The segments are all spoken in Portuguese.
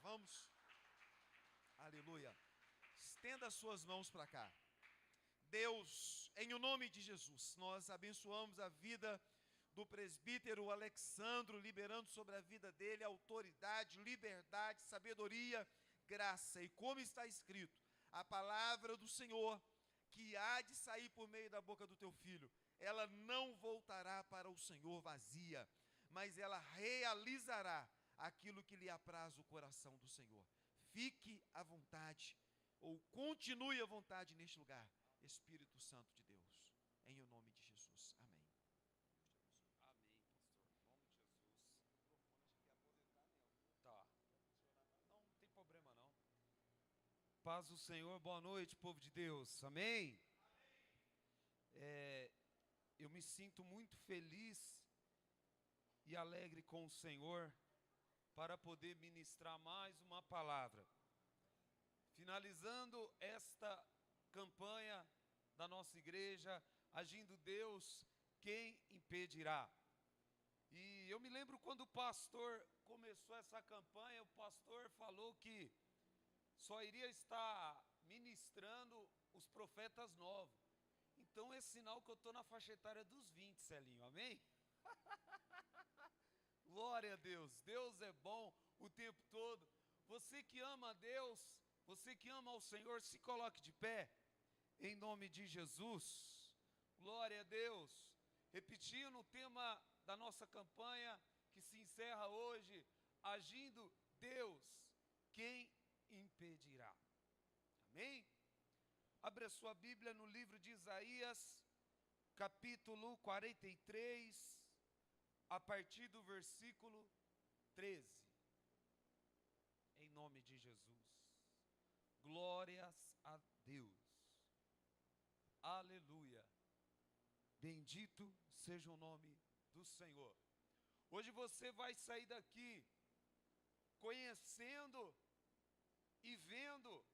Vamos? Aleluia. Estenda as suas mãos para cá. Deus, em o nome de Jesus, nós abençoamos a vida do presbítero Alexandro, liberando sobre a vida dele autoridade, liberdade, sabedoria, graça. E como está escrito, a palavra do Senhor, que há de sair por meio da boca do teu filho, ela não voltará para o Senhor vazia, mas ela realizará aquilo que lhe apraz o coração do Senhor. Fique à vontade, ou continue à vontade neste lugar, Espírito Santo de Deus, em o nome de Jesus. Amém. Amém, pastor. Em nome de Jesus. Tá. Não tem problema não. Paz do Senhor, boa noite, povo de Deus. Amém? Eu me sinto muito feliz e alegre com o Senhor para poder ministrar mais uma palavra. Finalizando esta campanha da nossa igreja, agindo Deus, quem impedirá? E eu me lembro quando o pastor começou essa campanha, o pastor falou que só iria estar ministrando os profetas novos. Então é sinal que eu estou na faixa etária dos 20, Celinho, amém? Glória a Deus, Deus é bom o tempo todo. Você que ama a Deus, você que ama ao Senhor, se coloque de pé, em nome de Jesus. Glória a Deus. Repetindo o tema da nossa campanha, que se encerra hoje, agindo Deus, quem impedirá? Amém? Abra sua Bíblia no livro de Isaías, capítulo 43, a partir do versículo 13. Em nome de Jesus. Glórias a Deus. Aleluia. Bendito seja o nome do Senhor. Hoje você vai sair daqui conhecendo e vendo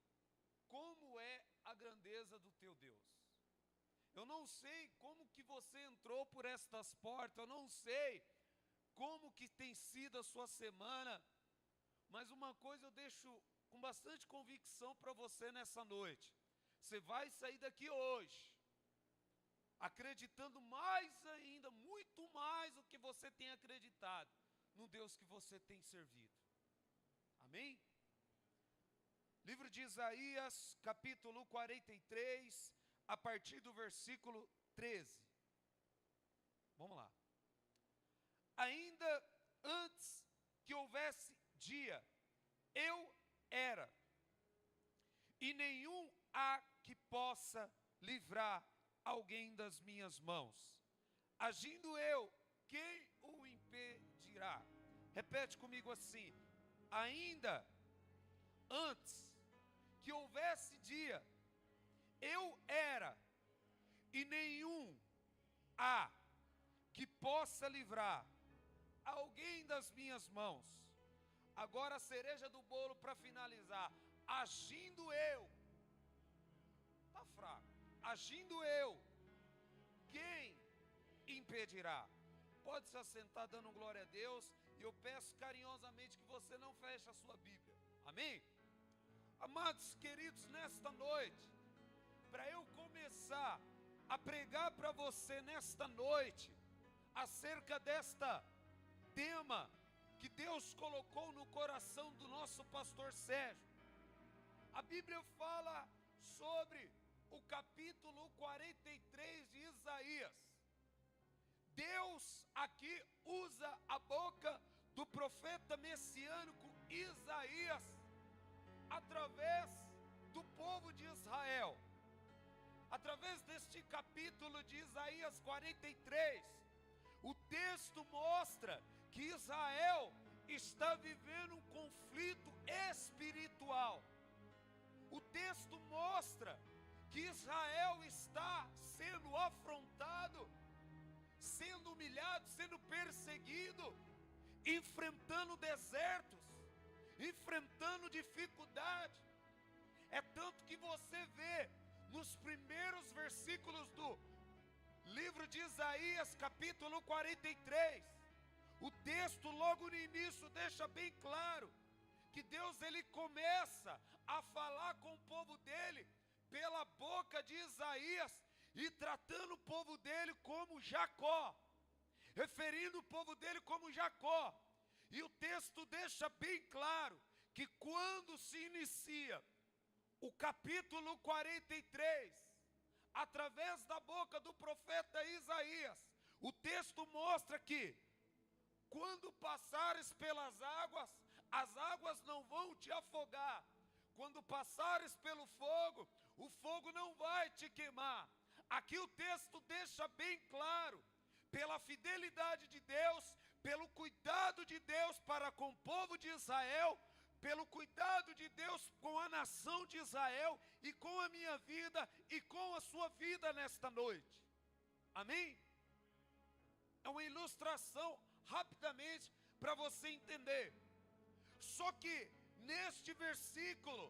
como é a grandeza do teu Deus. Eu não sei como que você entrou por estas portas, eu não sei como que tem sido a sua semana, mas uma coisa eu deixo com bastante convicção para você nessa noite. Você vai sair daqui hoje, acreditando mais ainda, muito mais do que você tem acreditado, no Deus que você tem servido. Amém? Livro de Isaías, capítulo 43, a partir do versículo 13. Vamos lá. Ainda antes que houvesse dia, eu era, e nenhum há que possa livrar alguém das minhas mãos. Agindo eu, quem o impedirá? Repete comigo assim: ainda antes que houvesse dia, eu era, e nenhum há que possa livrar alguém das minhas mãos. Agora a cereja do bolo para finalizar. Agindo eu, está fraco. Agindo eu, quem impedirá? Pode se assentar dando glória a Deus. E eu peço carinhosamente que você não feche a sua Bíblia. Amém? Amados queridos, nesta noite, para eu começar a pregar para você nesta noite, acerca desta tema que Deus colocou no coração do nosso pastor Sérgio. A Bíblia fala sobre o capítulo 43 de Isaías. Deus aqui usa a boca do profeta messiânico Isaías, através do povo de Israel. Através deste capítulo de Isaías 43, o texto mostra que Israel está vivendo um conflito espiritual. O texto mostra que Israel está sendo afrontado, sendo humilhado, sendo perseguido, enfrentando desertos, enfrentando dificuldade. É tanto que você vê nos primeiros versículos do livro de Isaías, capítulo 43, o texto logo no início deixa bem claro que Deus ele começa a falar com o povo dele pela boca de Isaías e tratando o povo dele como Jacó, referindo o povo dele como Jacó. E o texto deixa bem claro que quando se inicia o capítulo 43, através da boca do profeta Isaías, o texto mostra que quando passares pelas águas, as águas não vão te afogar. Quando passares pelo fogo, o fogo não vai te queimar. Aqui o texto deixa bem claro, pela fidelidade de Deus, pelo cuidado de Deus para com o povo de Israel, pelo cuidado de Deus com a nação de Israel e com a minha vida e com a sua vida nesta noite. Amém? É uma ilustração rapidamente para você entender. Só que neste versículo,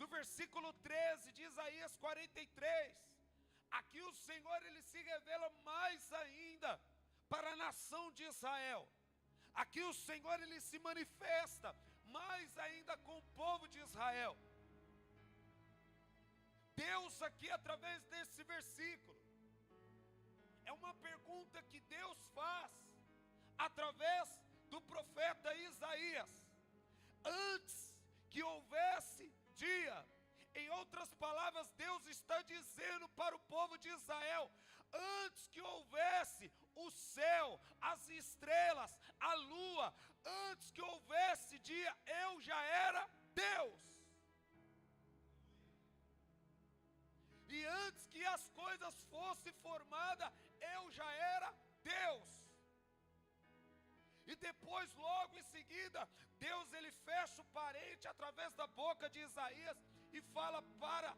do versículo 13 de Isaías 43, aqui o Senhor ele se revela mais ainda para a nação de Israel. Aqui o Senhor ele se manifesta mais ainda com o povo de Israel. Deus aqui através desse versículo, é uma pergunta que Deus faz através do profeta Isaías. Antes que houvesse dia, em outras palavras, Deus está dizendo para o povo de Israel: antes que houvesse o céu, as estrelas, a lua, antes que houvesse dia, eu já era Deus. E antes que as coisas fossem formadas, eu já era Deus. E depois, logo em seguida, Deus ele fecha o parente através da boca de Isaías e fala para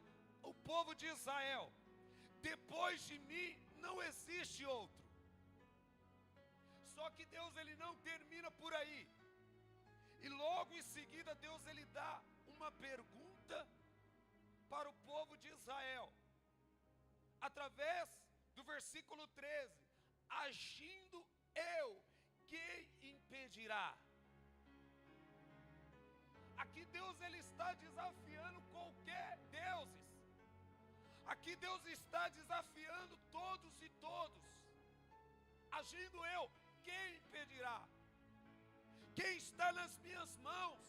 o povo de Israel: depois de mim não existe outro. Só que Deus ele não termina por aí. E logo em seguida Deus ele dá uma pergunta para o povo de Israel. Através do versículo 13: agindo eu, quem impedirá? Aqui Deus ele está desafiando qualquer deuses. Aqui Deus está desafiando todos e todos. Agindo eu, quem impedirá? Quem está nas minhas mãos?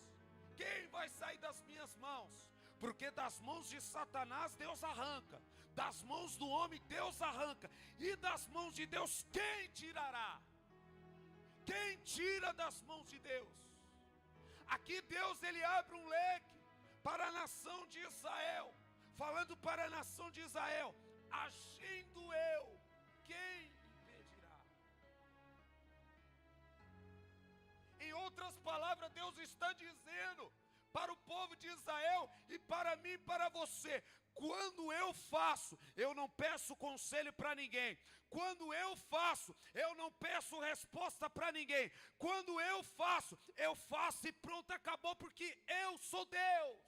Quem vai sair das minhas mãos? Porque das mãos de Satanás Deus arranca, das mãos do homem Deus arranca, e das mãos de Deus quem tirará? Quem tira das mãos de Deus? Aqui Deus ele abre um leque para a nação de Israel, falando para a nação de Israel: agindo eu, quem impedirá? Em outras palavras, Deus está dizendo para o povo de Israel e para mim e para você: quando eu faço, eu não peço conselho para ninguém. Quando eu faço, eu não peço resposta para ninguém. Quando eu faço e pronto, acabou, porque eu sou Deus.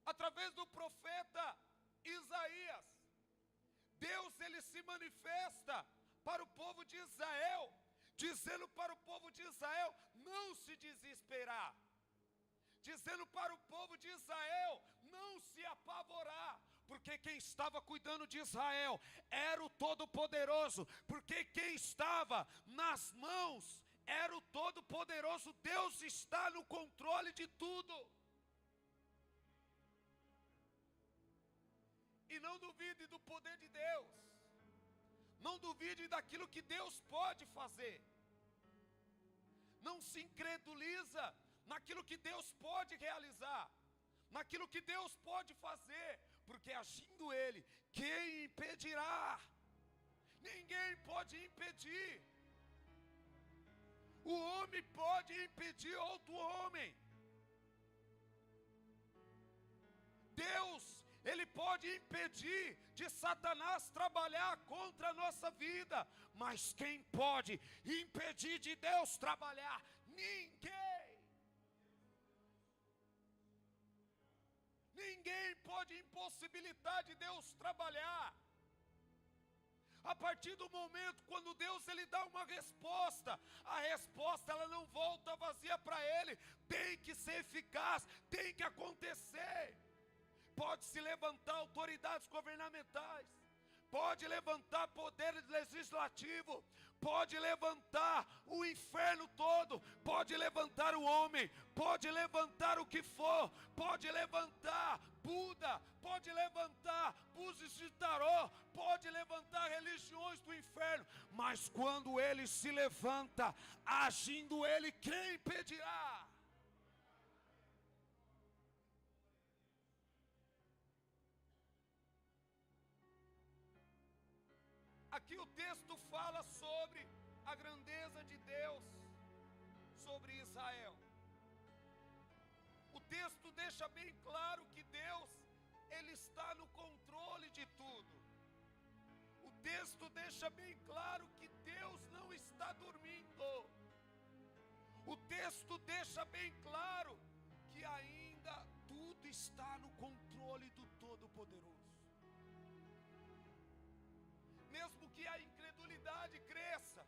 Através do profeta Isaías, Deus ele se manifesta para o povo de Israel, dizendo para o povo de Israel não se desesperar, dizendo para o povo de Israel não se apavorar, porque quem estava cuidando de Israel era o Todo-Poderoso, porque quem estava nas mãos era o Todo-Poderoso. Deus está no controle de tudo. E não duvide do poder de Deus, não duvide daquilo que Deus pode fazer, não se increduliza naquilo que Deus pode realizar, naquilo que Deus pode fazer, porque agindo Ele, quem impedirá? Ninguém pode impedir. O homem pode impedir outro homem. Deus, Ele pode impedir de Satanás trabalhar contra a nossa vida, mas quem pode impedir de Deus trabalhar? Ninguém. Ninguém pode impossibilitar de Deus trabalhar. A partir do momento quando Deus ele dá uma resposta, a resposta ela não volta vazia para ele, tem que ser eficaz, tem que acontecer. Pode se levantar autoridades governamentais, pode levantar poder legislativo, pode levantar o inferno todo, pode levantar o homem, pode levantar o que for, pode levantar Buda, pode levantar búzios de tarô, pode levantar religiões do inferno, mas quando ele se levanta, agindo ele, quem impedirá? Aqui o texto fala sobre a grandeza de Deus sobre Israel. O texto deixa bem claro que Deus, ele está no controle de tudo. O texto deixa bem claro que Deus não está dormindo. O texto deixa bem claro que ainda tudo está no controle do Todo-Poderoso. Mesmo que a incredulidade cresça,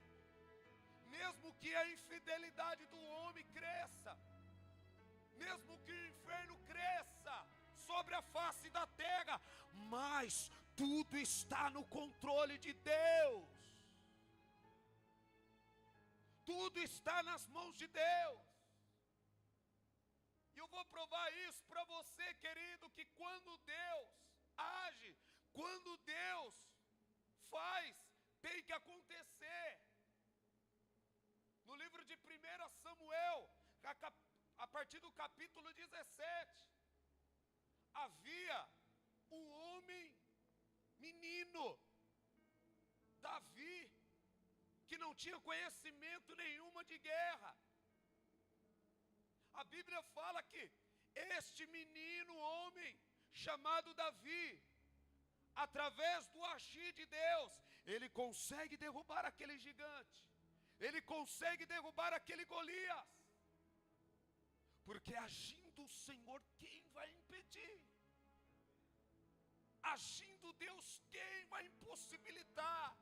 mesmo que a infidelidade do homem cresça, mesmo que o inferno cresça sobre a face da terra, mas tudo está no controle de Deus. Tudo está nas mãos de Deus. E eu vou provar isso para você, querido, que quando Deus age, quando Deus faz, tem que acontecer. No livro de 1 Samuel, a partir do capítulo 17, havia um homem, menino, Davi, que não tinha conhecimento nenhuma de guerra. A Bíblia fala que este menino homem, chamado Davi, através do agir de Deus, ele consegue derrubar aquele gigante, ele consegue derrubar aquele Golias, porque agindo o Senhor, quem vai impedir? Agindo Deus, quem vai impossibilitar?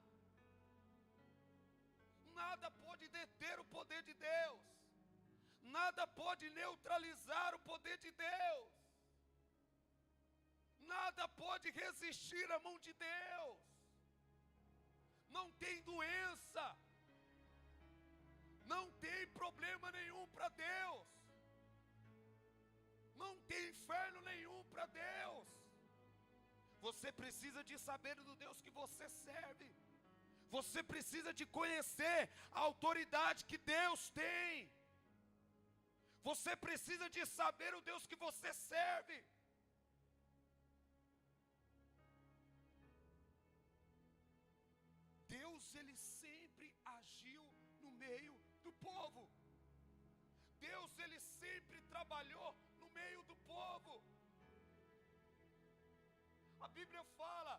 Nada pode deter o poder de Deus, nada pode neutralizar o poder de Deus, nada pode resistir à mão de Deus. Não tem doença, não tem problema nenhum para Deus, não tem inferno nenhum para Deus. Você precisa de saber do Deus que você serve, você precisa de conhecer a autoridade que Deus tem, você precisa de saber o Deus que você serve. Deus, ele sempre agiu no meio do povo. Deus, ele sempre trabalhou no meio do povo. A Bíblia fala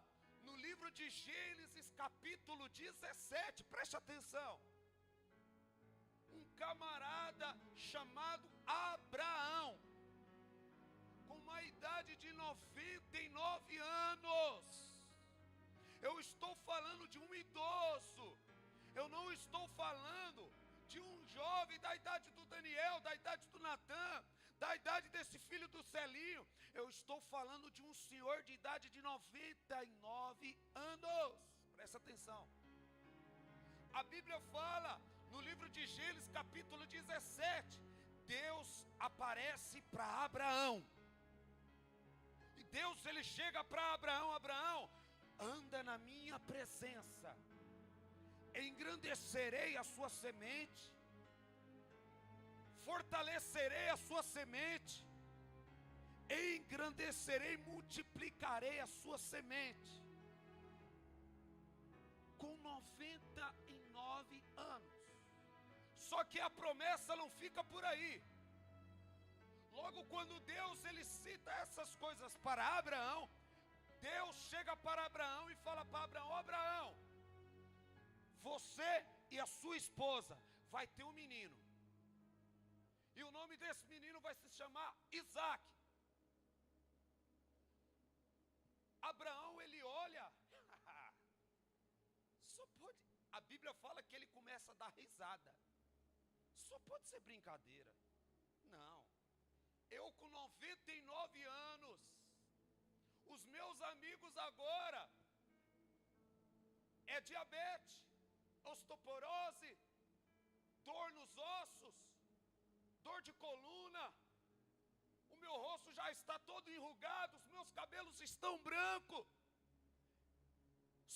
no livro de Gênesis, capítulo 17, preste atenção. Um camarada chamado Abraão, com uma idade de 99 anos. Eu estou falando de um idoso, eu não estou falando de um jovem da idade do Daniel, da idade do Natan, da idade desse filho do Celinho. Eu estou falando de um senhor de idade de 99 anos. Presta atenção. A Bíblia fala no livro de Gênesis, capítulo 17, Deus aparece para Abraão. E Deus, ele chega para Abraão: Abraão, anda na minha presença, engrandecerei a sua semente, fortalecerei a sua semente, engrandecerei, multiplicarei a sua semente. Com 99 anos. Só que a promessa não fica por aí. Logo quando Deus, ele cita essas coisas para Abraão, Deus chega para Abraão e fala para Abraão: Abraão, você e a sua esposa vai ter um menino, e o nome desse menino vai se chamar Isaac. Abraão, ele olha, Bíblia fala que ele começa a dar risada. Só pode ser brincadeira. Não. Eu com 99 anos, os meus amigos agora é diabetes, osteoporose, dor nos ossos, dor de coluna, o meu rosto já está todo enrugado, os meus cabelos estão brancos.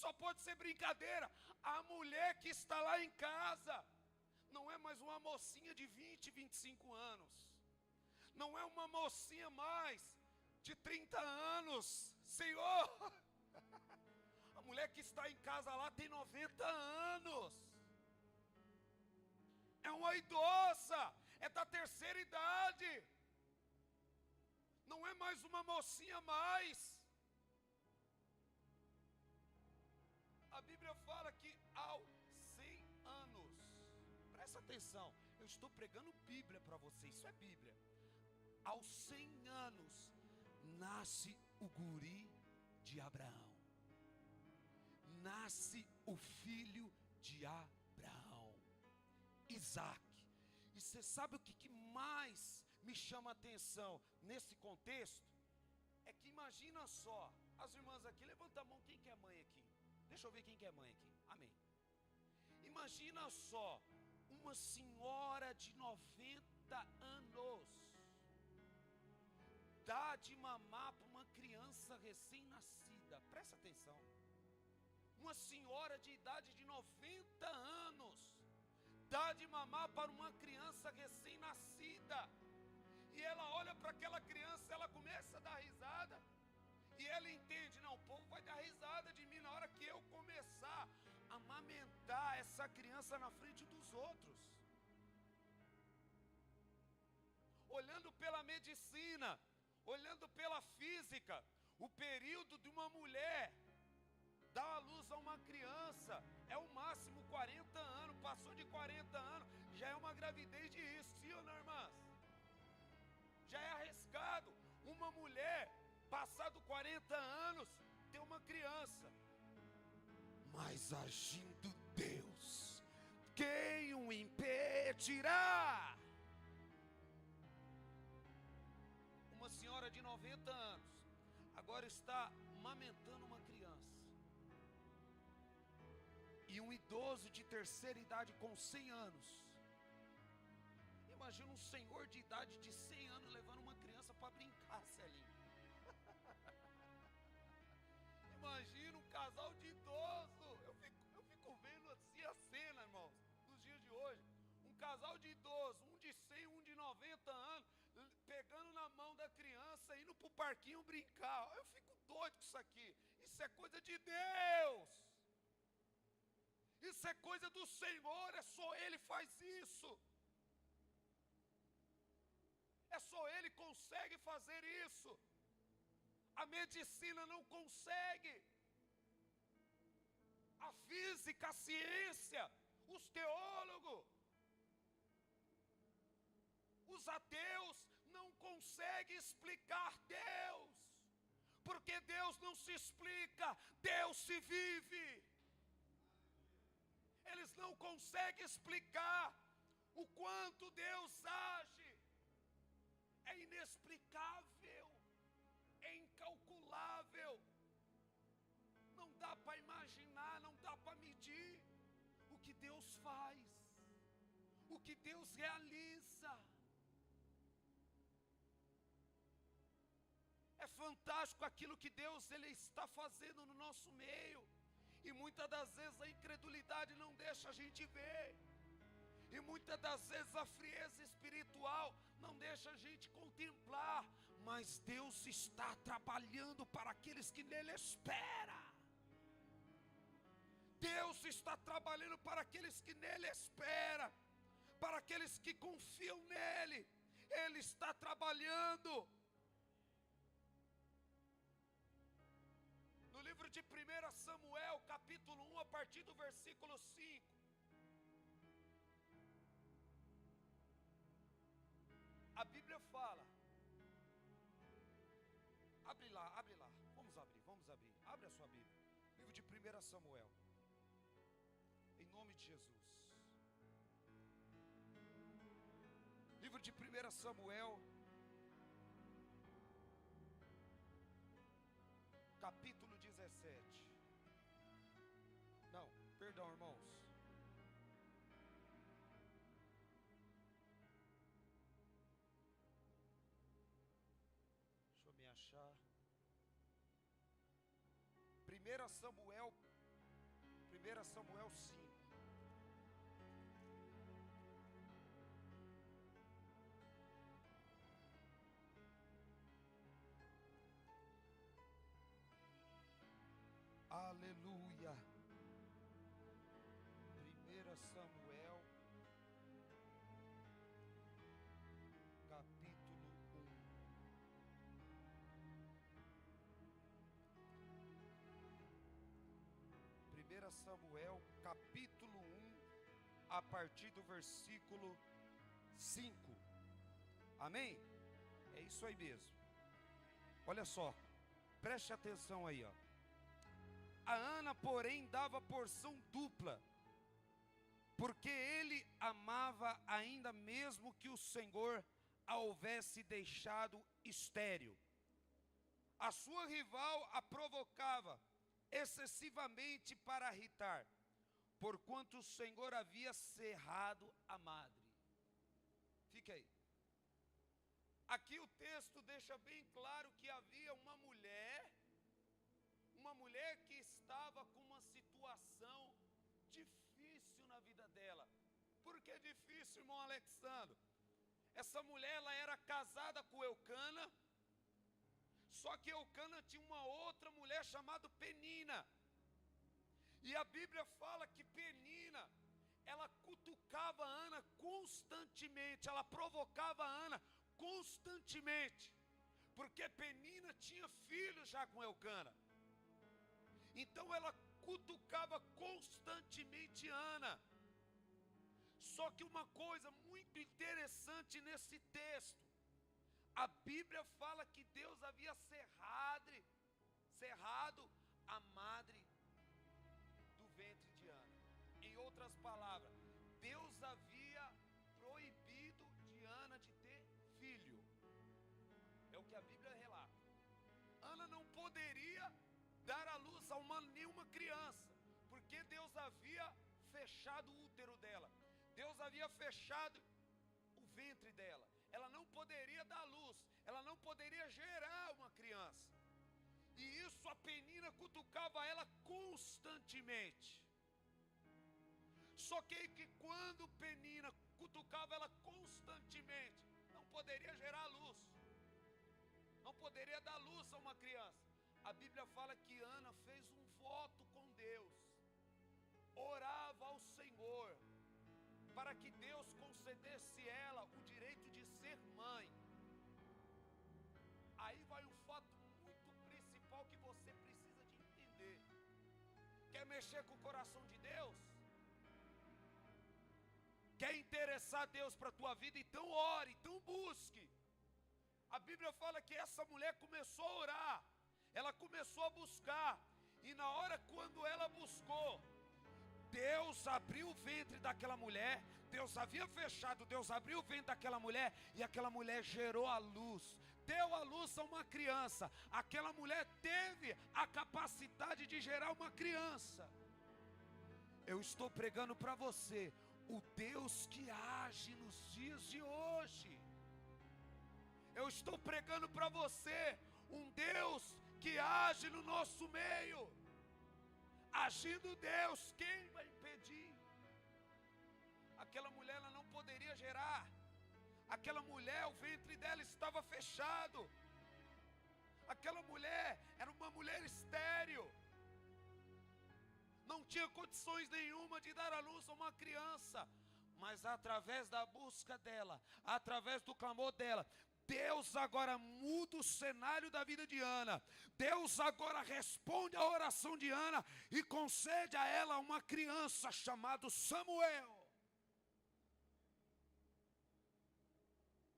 Só pode ser brincadeira. A mulher que está lá em casa não é mais uma mocinha de 20, 25 anos. Não é uma mocinha mais de 30 anos. Senhor, a mulher que está em casa lá tem 90 anos. É uma idosa, é da terceira idade. Não é mais uma mocinha mais. A Bíblia fala que aos 100 anos, presta atenção, eu estou pregando Bíblia para você, isso é Bíblia. Aos 100 anos, nasce o guri de Abraão. Nasce o filho de Abraão, Isaac. E você sabe o que mais me chama a atenção nesse contexto? É que imagina só, as irmãs aqui, levanta a mão, quem que é mãe aqui? Deixa eu ver quem que é mãe aqui, amém. Imagina só, uma senhora de 90 anos, dá de mamar para uma criança recém-nascida, presta atenção. Uma senhora de idade de 90 anos, dá de mamar para uma criança recém-nascida, e ela olha para aquela criança, ela começa a dar risada, e ela entende, não, o povo vai dar risada de mim na hora que eu começar a amamentar essa criança na frente dos outros. Olhando pela medicina, olhando pela física, o período de uma mulher dar à luz a uma criança é o máximo 40 anos, passou de 40 anos, já é uma gravidez de risco, sim ou não, irmãs? Já é arriscado uma mulher, passado 40 anos, ter uma criança. Mas agindo Deus, quem o impedirá? Uma senhora de 90 anos, agora está amamentando uma criança. E um idoso de terceira idade com 100 anos. Imagina um senhor de idade de 100 anos levando uma criança para brincar, Celinho. Imagina um casal de idoso. Eu fico vendo assim a cena, irmãos, nos dias de hoje. Um casal de idoso, um de 100, um de 90 anos, pegando na mão da criança, indo para o parquinho brincar. Eu fico doido com isso aqui. Isso é coisa de Deus. Isso é coisa do Senhor, é só Ele faz isso. É só Ele consegue fazer isso. A medicina não consegue. A física, a ciência, os teólogos, os ateus não conseguem explicar Deus. Porque Deus não se explica, Deus se vive. Eles não conseguem explicar o quanto Deus age. É inexplicável, é incalculável. Não dá para imaginar, não dá para medir o que Deus faz, o que Deus realiza. É fantástico aquilo que Deus Ele está fazendo no nosso meio. E muitas das vezes a incredulidade não deixa a gente ver. E muitas das vezes a frieza espiritual não deixa a gente contemplar. Mas Deus está trabalhando para aqueles que nele esperam. Deus está trabalhando para aqueles que nele esperam. Para aqueles que confiam nele. Ele está trabalhando. No livro de 1 Samuel, capítulo 1, a partir do versículo 5. A Bíblia fala. Abre lá. Vamos abrir. Abre a sua Bíblia. Livro de 1 Samuel. Em nome de Jesus. Livro de 1 Samuel, capítulo 17. Não, perdão, irmãos. Deixa eu me achar. 1 Samuel 5. Aleluia. 1 Samuel, capítulo 1. 1 Samuel, capítulo 1, a partir do versículo 5. Amém? É isso aí mesmo. Olha só, preste atenção aí, ó. A Ana, porém, dava porção dupla, porque ele amava ainda mesmo que o Senhor a houvesse deixado estéril. A sua rival a provocava excessivamente para irritar, porquanto o Senhor havia cerrado a madre. Fica aí. Aqui o texto deixa bem claro que havia uma mulher que estava com uma situação difícil na vida dela. Por que difícil, irmão Alexandre? Essa mulher, ela era casada com Eucana, só que Eucana tinha uma outra mulher chamada Penina. E a Bíblia fala que Penina, ela cutucava a Ana constantemente, ela provocava a Ana constantemente, porque Penina tinha filhos já com Eucana. Então ela cutucava constantemente Ana. Só que uma coisa muito interessante nesse texto, a Bíblia fala que Deus havia cerrado a madre do ventre de Ana. Em outras palavras, Deus havia proibido de Ana de ter filho. É o que a Bíblia relata. Ana não poderia dar à luz a nenhuma criança, porque Deus havia fechado o útero dela. Deus havia fechado o ventre dela. Ela não poderia dar luz, ela não poderia gerar uma criança. E isso a Penina cutucava ela constantemente. Só que quando Penina cutucava ela constantemente, não poderia gerar luz, não poderia dar luz a uma criança. A Bíblia fala que Ana fez um voto com Deus, orava ao Senhor, para que Deus concedesse ela o direito de ser mãe. Aí vai um fato muito principal que você precisa de entender. Quer mexer com o coração de Deus? Quer interessar Deus para a tua vida? Então ore, então busque. A Bíblia fala que essa mulher começou a orar, ela começou a buscar, e na hora quando ela buscou, Deus abriu o ventre daquela mulher. Deus havia fechado, Deus abriu o ventre daquela mulher, e aquela mulher gerou a luz, deu a luz a uma criança. Aquela mulher teve a capacidade de gerar uma criança. Eu estou pregando para você, o Deus que age nos dias de hoje. Eu estou pregando para você, um Deus que age no nosso meio. Agindo Deus, quem vai impedir? Aquela mulher, ela não poderia gerar. Aquela mulher, o ventre dela estava fechado. Aquela mulher era uma mulher estéril. Não tinha condições nenhuma de dar à luz a uma criança. Mas através da busca dela, através do clamor dela, Deus agora muda o cenário da vida de Ana. Deus agora responde a oração de Ana e concede a ela uma criança chamada Samuel.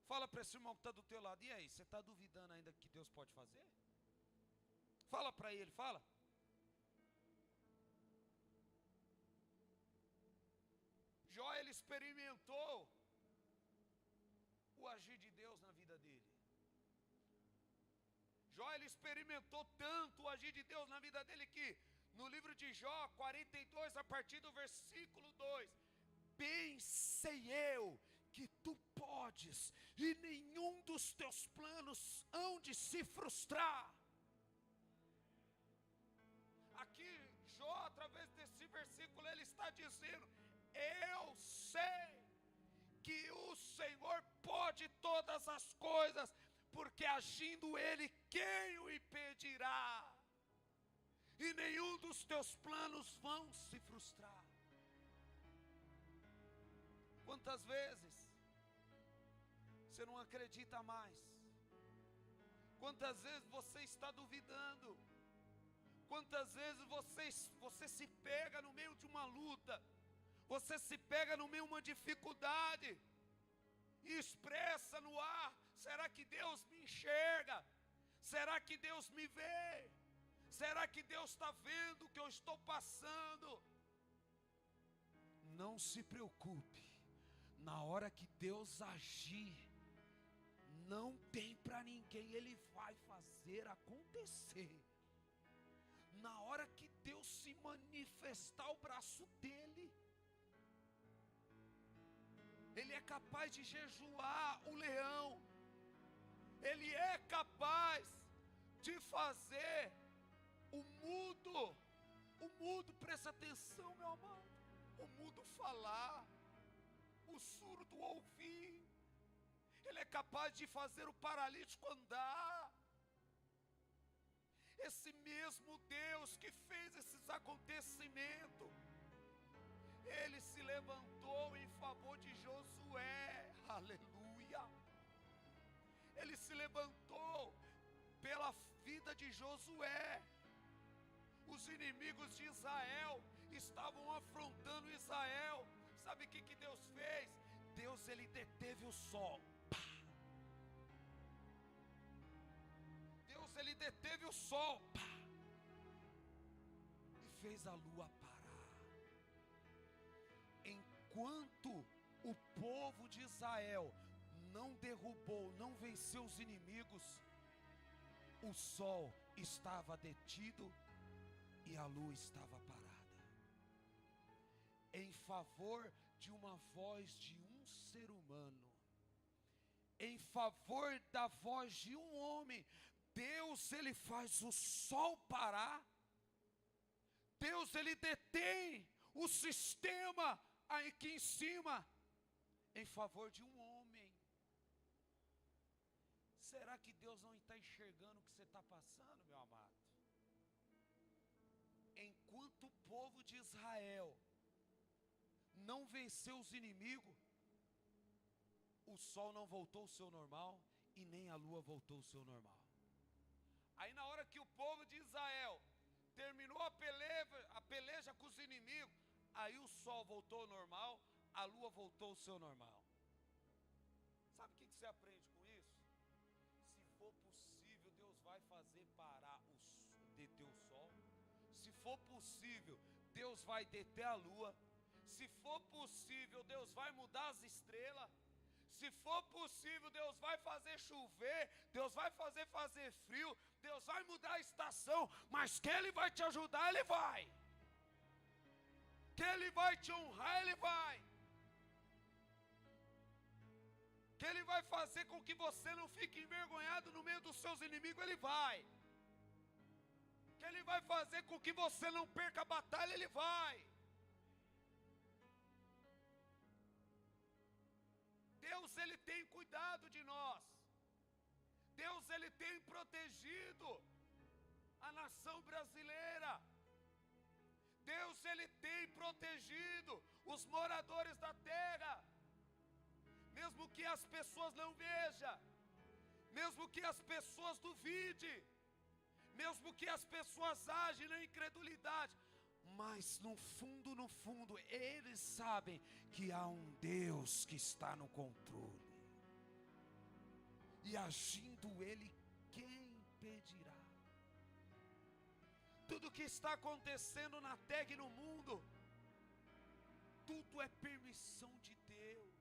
Fala para esse irmão que está do teu lado. E aí, você está duvidando ainda que Deus pode fazer? Fala para ele, fala. experimentou o agir de Deus na vida dele. Jó, ele experimentou tanto o agir de Deus na vida dele que no livro de Jó 42, a partir do versículo 2, bem sei eu que tu podes, e nenhum dos teus planos hão de se frustrar. Aqui Jó, através desse versículo, ele está dizendo: eu sei que o Senhor pode todas as coisas, porque agindo Ele, quem o impedirá? E nenhum dos teus planos vão se frustrar. Quantas vezes você não acredita mais? Quantas vezes você está duvidando? Quantas vezes você se pega no meio de uma luta, você se pega no meio de uma dificuldade e expressa no ar: será que Deus me enxerga? Será que Deus me vê? Será que Deus está vendo o que eu estou passando? Não se preocupe, na hora que Deus agir, não tem para ninguém, Ele vai fazer acontecer. Na hora que Deus se manifestar o braço dele, Ele é capaz de jejuar o leão, Ele é capaz de fazer o mudo, presta atenção, meu amado, o mudo falar, o surdo ouvir, Ele é capaz de fazer o paralítico andar. Esse mesmo Deus que fez esses acontecimentos, Ele se levantou em favor de Josué, aleluia. Ele se levantou pela vida de Josué. Os inimigos de Israel estavam afrontando Israel. Sabe o que Deus fez? Deus, Ele deteve o sol. Deus, Ele deteve o sol. E fez a lua parar. Enquanto o povo de Israel não derrubou, não venceu os inimigos, o sol estava detido e a lua estava parada, em favor de uma voz de um ser humano, em favor da voz de um homem. Deus, Ele faz o sol parar. Deus, Ele detém o sistema aqui em cima, em favor de um homem. Será que Deus não está enxergando o que você está passando, meu amado? Enquanto o povo de Israel não venceu os inimigos, o sol não voltou ao seu normal e nem a lua voltou ao seu normal. Aí na hora que o povo de Israel terminou a peleja com os inimigos, aí o sol voltou ao normal, a lua voltou ao seu normal. Sabe o que você aprende com isso? Se for possível, Deus vai fazer parar deter o sol. Se for possível, Deus vai deter a lua. Se for possível, Deus vai mudar as estrelas. Se for possível, Deus vai fazer chover, Deus vai fazer frio, Deus vai mudar a estação, mas que Ele vai te ajudar, Ele vai. Que Ele vai te honrar, Ele vai. Que Ele vai fazer com que você não fique envergonhado no meio dos seus inimigos, Ele vai. Que Ele vai fazer com que você não perca a batalha, Ele vai. Deus, Ele tem cuidado de nós. Deus, Ele tem protegido a nação brasileira. Deus, Ele tem protegido os moradores da terra. Mesmo que as pessoas não vejam, mesmo que as pessoas duvidem, mesmo que as pessoas agem na incredulidade, mas no fundo, eles sabem que há um Deus que está no controle. E agindo Ele, quem impedirá? Tudo que está acontecendo na terra e no mundo tudo é permissão de Deus.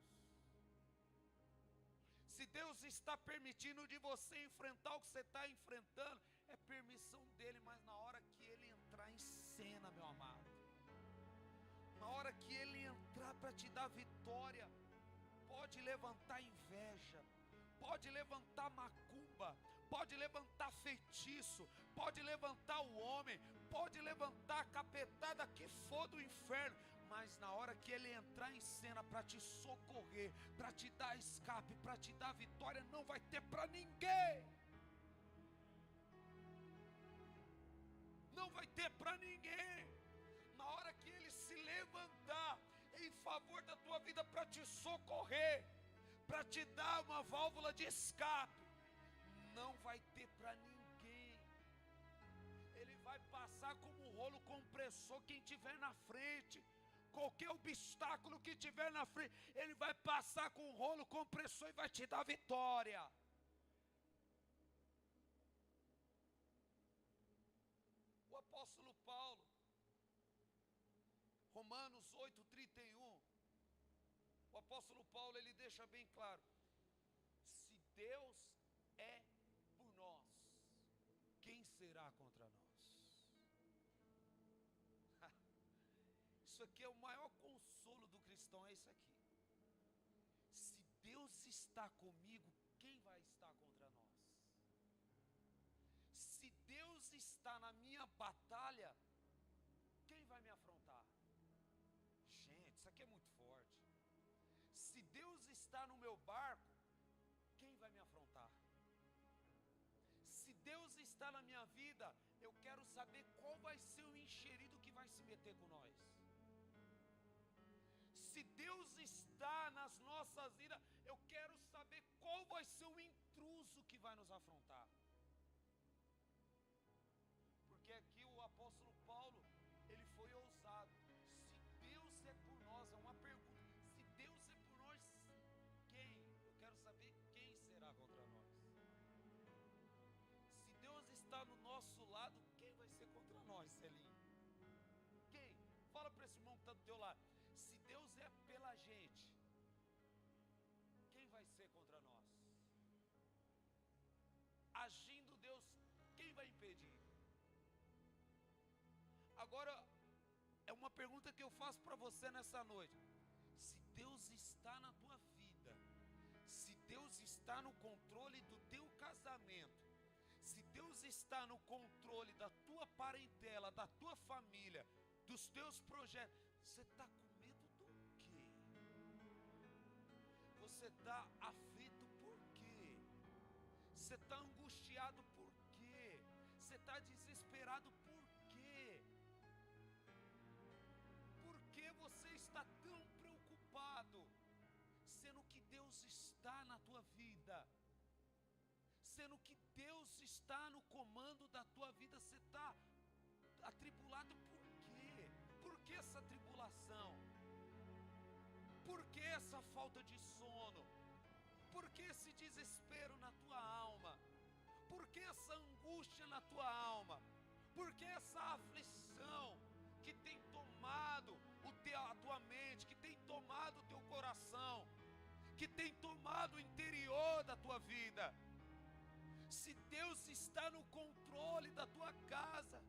Se Deus está permitindo de você enfrentar o que você está enfrentando, é permissão dele, mas na hora que ele entrar em cena, meu amado, na hora que ele entrar para te dar vitória, pode levantar inveja, pode levantar macumba, pode levantar feitiço, pode levantar o homem, pode levantar a capetada que for do inferno, mas na hora que ele entrar em cena para te socorrer, para te dar escape, para te dar vitória, não vai ter para ninguém. Não vai ter para ninguém. Na hora que ele se levantar em favor da tua vida para te socorrer, para te dar uma válvula de escape, não vai ter para ninguém. Ele vai passar como um rolo compressor quem tiver na frente. Qualquer obstáculo que tiver na frente, ele vai passar com um rolo compressor e vai te dar vitória. O apóstolo Paulo, Romanos 8:31, o apóstolo Paulo, ele deixa bem claro: se Deus é por nós, quem será contra nós? Isso aqui é o maior consolo do cristão, é isso aqui. Se Deus está comigo, quem vai estar contra nós? Se Deus está na minha batalha, quem vai me afrontar? Gente, isso aqui é muito forte. Se Deus está no meu barco, quem vai me afrontar? Se Deus está na minha vida, eu quero saber qual vai ser o enxerido que vai se meter com nós. Se Deus está nas nossas vidas, eu quero saber qual vai ser o intruso que vai nos afrontar. Porque aqui o apóstolo Paulo, ele foi ousado. Se Deus é por nós, é uma pergunta. Se Deus é por nós, quem? Eu quero saber quem será contra nós. Se Deus está no nosso lado, quem vai ser contra nós, Celinho? Quem? Fala para esse irmão que está do teu lado. Se Deus é pela gente, quem vai ser contra nós? Agindo Deus, quem vai impedir? Agora, é uma pergunta que eu faço para você nessa noite. Se Deus está na tua vida, se Deus está no controle do teu casamento, se Deus está no controle da tua parentela, da tua família, dos teus projetos, você está com medo do quê? Você está aflito por quê? Você está angustiado por quê? Você está desesperado por quê? Por que você está tão preocupado? Sendo que Deus está na tua vida, sendo que Deus está no comando da tua vida, você está atribulado por quê? Por que essa tribulação? Por que essa falta de sono? Por que esse desespero na tua alma? Por que essa angústia na tua alma? Por que essa aflição que tem tomado a tua mente, que tem tomado o teu coração, que tem tomado o interior da tua vida? Se Deus está no controle da tua casa,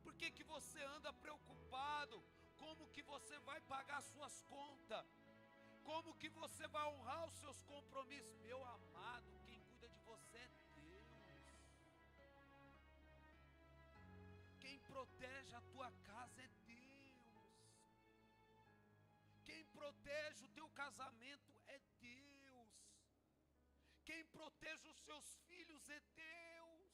por que que você anda preocupado? Como que você vai pagar suas contas? Como que você vai honrar os seus compromissos? Meu amado, quem cuida de você é Deus. Quem protege a tua casa é Deus. Quem protege o teu casamento é Deus. Quem protege os seus filhos é Deus.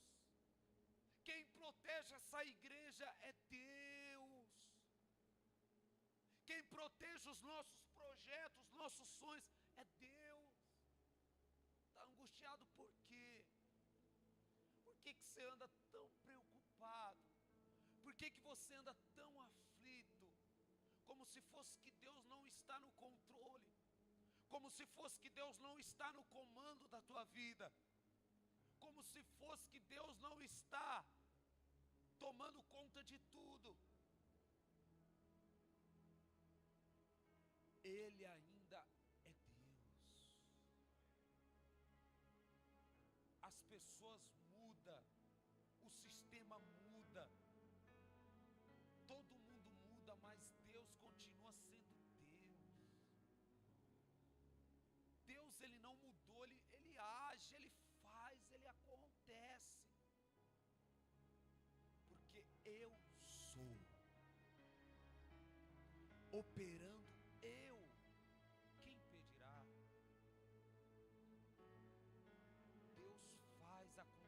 Quem protege essa igreja é Deus. Quem protege os nossos projetos, os nossos sonhos é Deus. Está angustiado por quê? Por que que você anda tão preocupado? Por que que você anda tão aflito? Como se fosse que Deus não está no controle, como se fosse que Deus não está no comando da tua vida, como se fosse que Deus não está tomando conta de tudo. Ele ainda é Deus. As pessoas mudam, o sistema muda, todo mundo muda, mas Deus continua sendo Deus. Deus, Ele não mudou, Ele age, Ele faz, Ele acontece. Porque eu sou, operando eu, quem impedirá? Deus faz acontecer.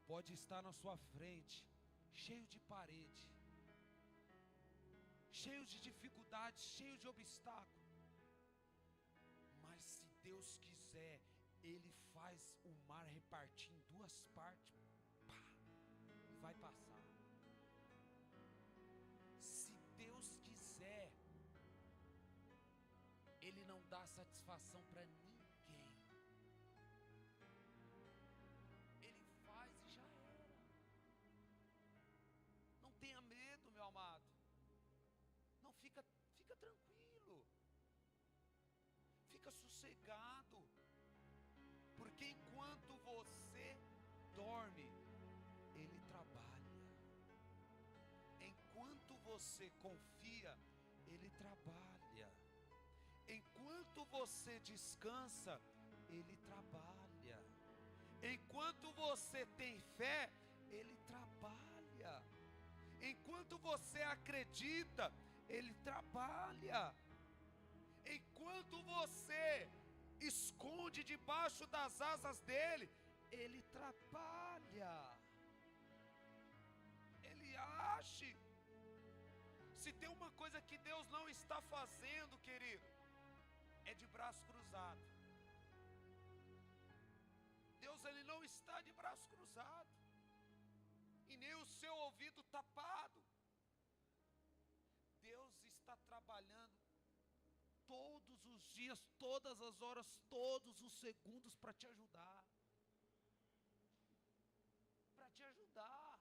Pode estar na sua frente, cheio de parede, cheio de dificuldades, cheio de obstáculos. Mas se Deus quiser, Ele faz o mar repartir em duas partes, pá, e vai passar. Se Deus quiser, Ele não dá satisfação para ninguém. Ele faz e já era. Não tenha medo, meu amado. Não fica tranquilo. Fica sossegado. Porque enquanto você dorme, Ele trabalha. Enquanto você confia, Ele trabalha. Enquanto você descansa, Ele trabalha. Enquanto você tem fé, Ele trabalha. Enquanto você acredita, Ele trabalha. Enquanto você esconde debaixo das asas dEle, Ele trabalha. Ele age. Se tem uma coisa que Deus não está fazendo, querido, é de braço cruzado. Deus, Ele não está de braço cruzado, e nem o seu ouvido tapado. Deus está trabalhando todos os dias, todas as horas, todos os segundos para te ajudar. Para te ajudar.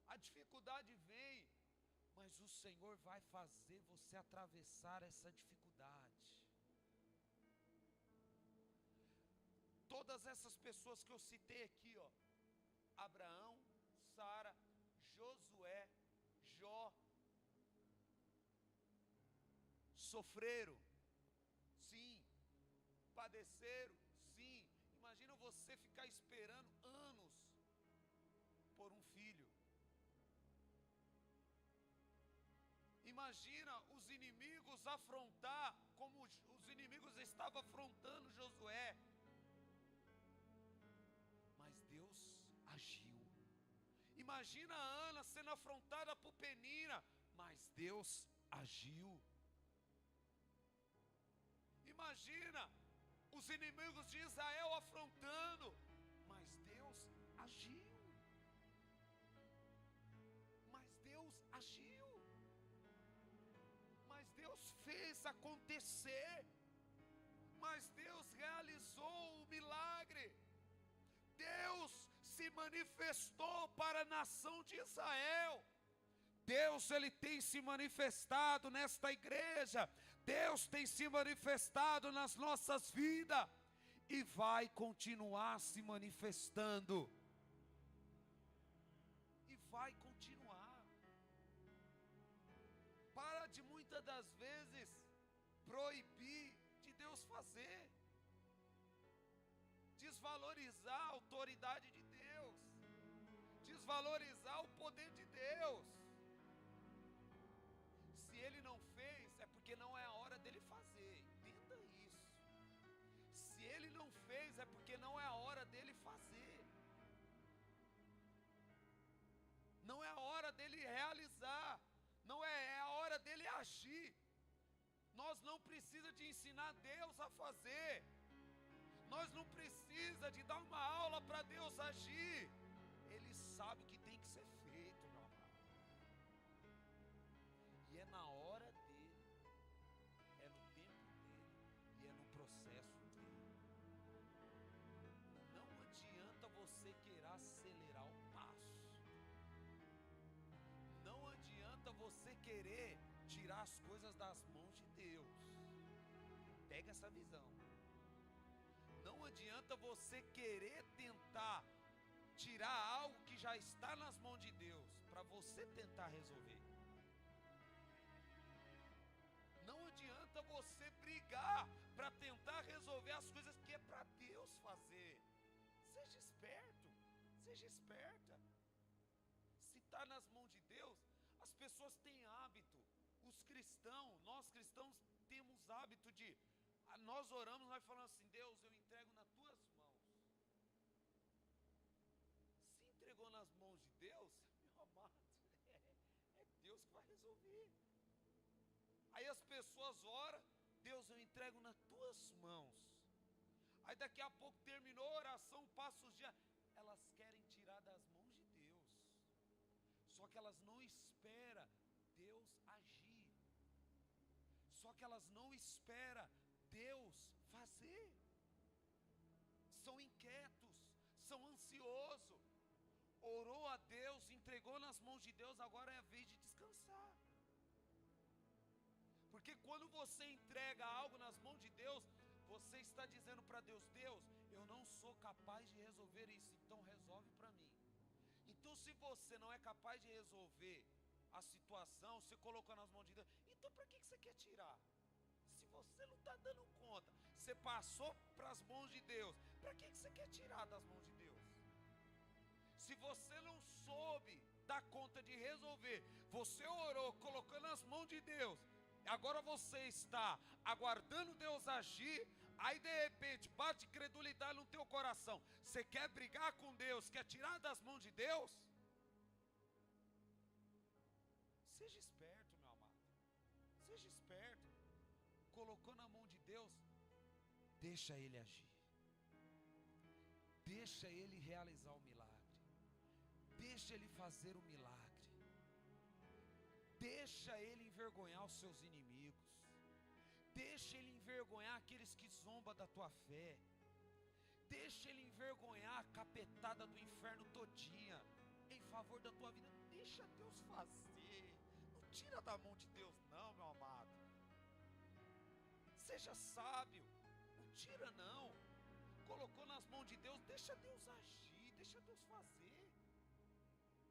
A dificuldade vem, mas o Senhor vai fazer você atravessar essa dificuldade. Todas essas pessoas que eu citei aqui, ó, Abraão, Sara, Josué, Jó, sofreram, sim. Padeceram, sim. Imagina você ficar esperando anos por um filho. Imagina os inimigos afrontar, como os inimigos estavam afrontando Josué. Mas Deus agiu. Imagina a Ana sendo afrontada por Penina, mas Deus agiu. Imagina os inimigos de Israel afrontando, mas Deus agiu. Mas Deus agiu. Mas Deus fez acontecer. Mas Deus realizou o milagre. Deus se manifestou para a nação de Israel. Deus, Ele tem se manifestado nesta igreja. Deus tem se manifestado nas nossas vidas. E vai continuar se manifestando. E vai continuar. Para de muitas das vezes proibir de Deus fazer. Desvalorizar a autoridade de Deus. Desvalorizar o poder de Deus. Se Ele não fez, é porque não é a hora dele fazer. Entenda isso. Se Ele não fez, é porque não é a hora dele fazer. Não é a hora dele realizar. Não é a hora dele agir. Nós não precisamos de ensinar Deus a fazer. Nós não precisamos de dar uma aula para Deus agir. Ele as coisas das mãos de Deus. Pega essa visão. Não adianta você querer tentar tirar algo que já está nas mãos de Deus para você tentar resolver. Não adianta você brigar para tentar resolver as coisas que é para Deus fazer. Seja esperto, seja esperta. Se está nas mãos de Deus, as pessoas têm hábito. Os cristãos, nós cristãos temos hábito de, nós oramos, nós falamos assim: Deus, eu entrego nas tuas mãos. Se entregou nas mãos de Deus, meu amado, é Deus que vai resolver. Aí as pessoas oram: Deus, eu entrego nas tuas mãos. Aí daqui a pouco terminou a oração, passa os dias, elas querem tirar das mãos de Deus. Só que elas não esperam Deus agir. Só que elas não esperam Deus fazer. São inquietos, são ansiosos. Orou a Deus, entregou nas mãos de Deus, agora é a vez de descansar. Porque quando você entrega algo nas mãos de Deus, você está dizendo para Deus: Deus, eu não sou capaz de resolver isso, então resolve para mim. Então se você não é capaz de resolver a situação, você colocou nas mãos de Deus, então para que você quer tirar? Se você não está dando conta, você passou para as mãos de Deus, para que você quer tirar das mãos de Deus? Se você não soube dar conta de resolver, você orou, colocou nas mãos de Deus, agora você está aguardando Deus agir, aí de repente bate credulidade no teu coração, você quer brigar com Deus, quer tirar das mãos de Deus? Seja esperto, meu amado, seja esperto. Colocou na mão de Deus, deixa Ele agir, deixa Ele realizar o milagre, deixa Ele fazer o milagre, deixa Ele envergonhar os seus inimigos, deixa Ele envergonhar aqueles que zombam da tua fé, deixa Ele envergonhar a capetada do inferno todinha, em favor da tua vida. Deixa Deus fazer, não tira da mão de Deus não, meu amado. Seja sábio, não tira não. Colocou nas mãos de Deus, deixa Deus agir, deixa Deus fazer.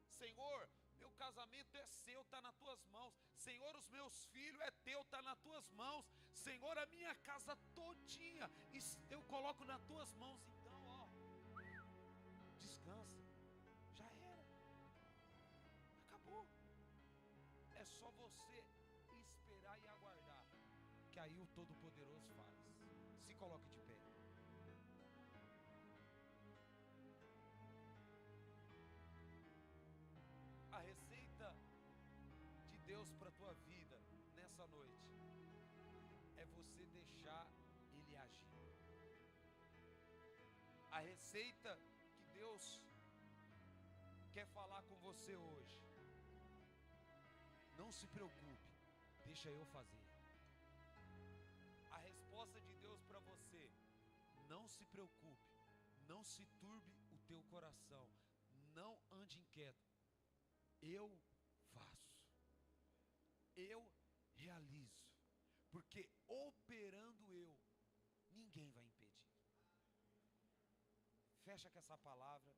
Senhor, meu casamento é seu, está nas tuas mãos. Senhor, os meus filhos é teu, está nas tuas mãos. Senhor, a minha casa todinha eu coloco nas tuas mãos. Então, ó, descansa, já era, acabou. É só você esperar e aguardar, que aí o Todo-Poderoso faz. Se coloque de pé. A receita de Deus para a tua vida nessa noite é você deixar Ele agir. A receita que Deus quer falar com você hoje: não se preocupe, deixa eu fazer. A resposta de Deus para você: não se preocupe, não se turbe o teu coração, não ande inquieto, eu faço, eu realizo, porque operando eu, ninguém vai impedir. Fecha com essa palavra,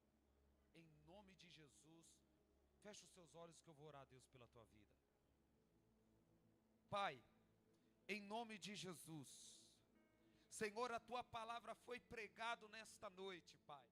em nome de Jesus. Fecha os seus olhos que eu vou orar a Deus pela tua vida. Pai, em nome de Jesus, Senhor, a tua palavra foi pregado nesta noite, Pai.